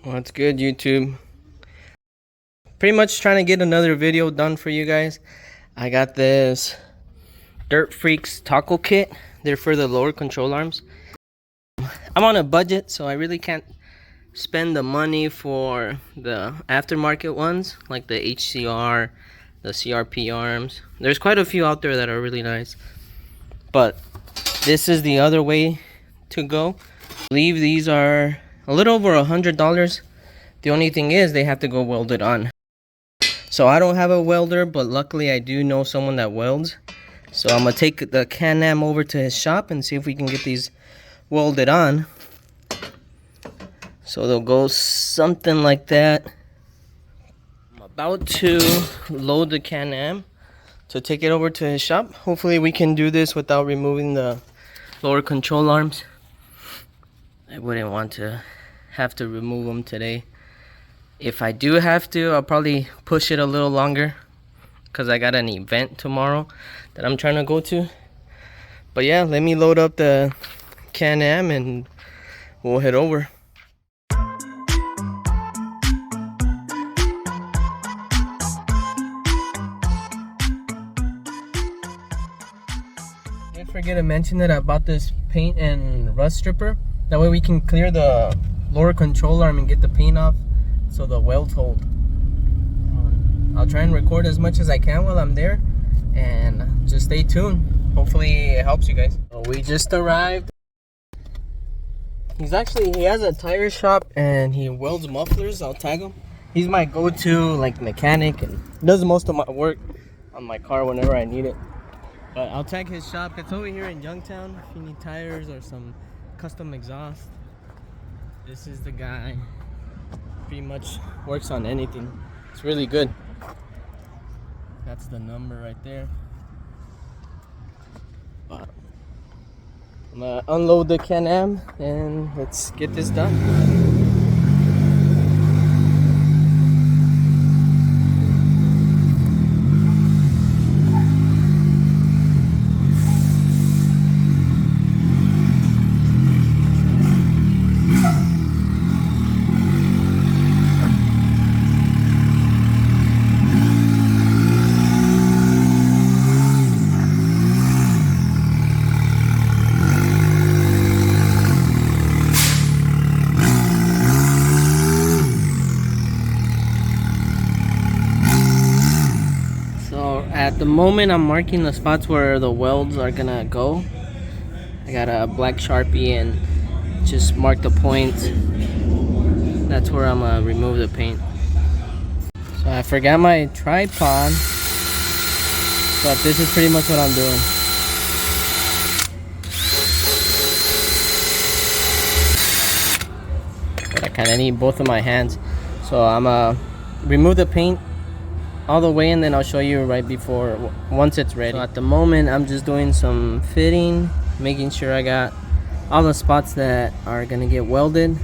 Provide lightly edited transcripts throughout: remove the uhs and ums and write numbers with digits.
What's good, YouTube? Pretty much trying to get another video done for you guys. I got this dirtfreeks taco kit. They're for the lower control arms. I'm on a budget, so I really can't spend the money for the aftermarket ones like the HCR, the CRP arms. There's quite a few out there that are really nice, but this is the other way to go. I believe these are a little over $100. The only thing is they have to go welded on. So I don't have a welder, but luckily I do know someone that welds. So I'm gonna take the Can-Am over to his shop and see if we can get these welded on. So they'll go something like that. I'm about to load the Can-Am to take it over to his shop. Hopefully we can do this without removing the lower control arms. I wouldn't want to have to remove them today. If I do have to, I'll probably push it a little longer because I got an event tomorrow that I'm trying to go to. But yeah, let me load up the Can-Am and we'll head over. Didn't forget to mention that I bought this paint and rust stripper. That way we can clear the lower control arm and get the paint off so the welds hold. I'll try and record as much as I can while I'm there, and just stay tuned. Hopefully it helps you guys. So we just arrived. He has a tire shop and he welds mufflers. I'll tag him. He's my go-to like mechanic and does most of my work on my car whenever I need it. But I'll tag his shop. It's over here in Youngtown if you need tires or some custom exhaust. This is the guy. Pretty much works on anything. It's really good. That's the number right there. But I'm gonna unload the Can-Am and let's get this done. At the moment, I'm marking the spots where the welds are gonna go. I got a black Sharpie and just mark the points. That's where I'm gonna remove the paint. So I forgot my tripod, but this is pretty much what I'm doing. But I kinda need both of my hands. So I'm gonna remove the paint all the way and then I'll show you right before, once it's ready. So at the moment I'm just doing some fitting, making sure I got all the spots that are gonna get welded.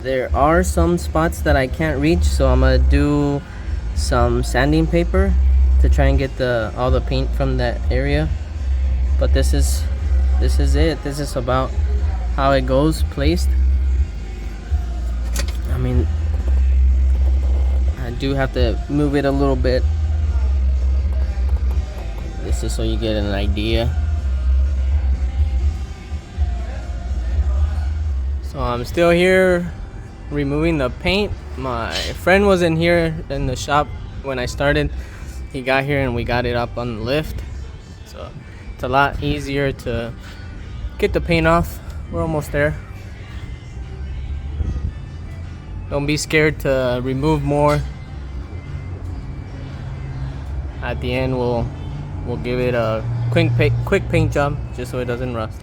There are some spots that I can't reach, so I'm gonna do some sanding paper to try and get all the paint from that area. But this is it. This is about how it goes placed. I mean, I do have to move it a little bit. This is so you get an idea. So I'm still here removing the paint. My friend was in here in the shop when I started. He got here and we got it up on the lift. So it's a lot easier to get the paint off. We're almost there. Don't be scared to remove more. At the end, we'll give it a quick paint job just so it doesn't rust.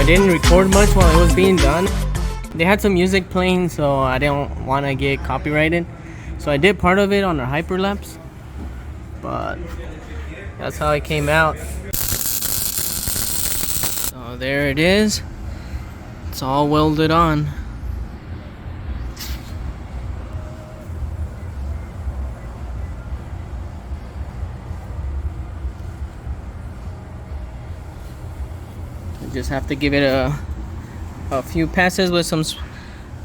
didn't record much while it was being done. They had some music playing, so I didn't want to get copyrighted. So I did part of it on a hyperlapse, but that's how it came out. So there it is. It's all welded on. I just have to give it a few passes with some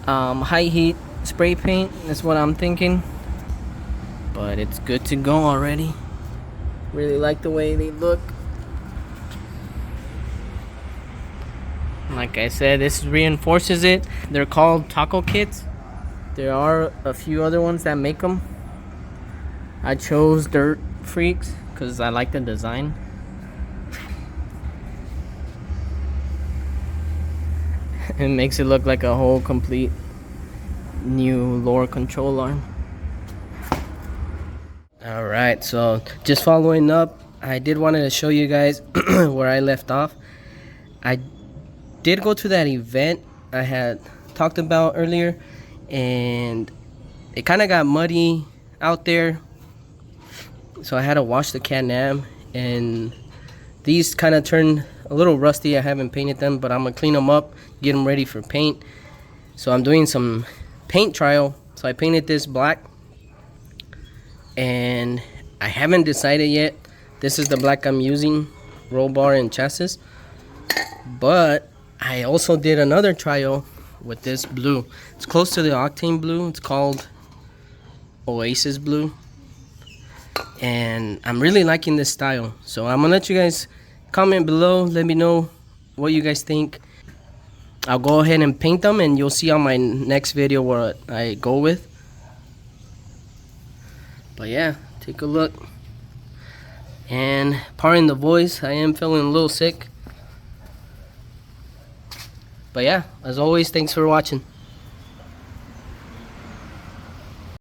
high heat spray paint. That's what I'm thinking, but it's good to go already. Really like the way they look. Like I said, this reinforces it. They're called taco kits. There are a few other ones that make them. I chose Dirt Freaks because I like the design. It makes it look like a whole complete new lower control arm. Alright, so just following up, I did wanted to show you guys where I left off. I did go to that event I had talked about earlier, and it kind of got muddy out there, so I had to wash the Can-Am, and these kind of turned a little rusty. I haven't painted them, but I'm gonna clean them up, get them ready for paint. So I'm doing some paint trial. So I painted this black, and I haven't decided yet. This is the black I'm using, roll bar and chassis, but I also did another trial with this blue. It's close to the Octane blue. It's called Oasis Blue, and I'm really liking this style. So I'm gonna let you guys comment below, let me know what you guys think. I'll go ahead and paint them, and you'll see on my next video what I go with. But yeah, take a look. And pardon the voice, I am feeling a little sick. But yeah, as always, thanks for watching.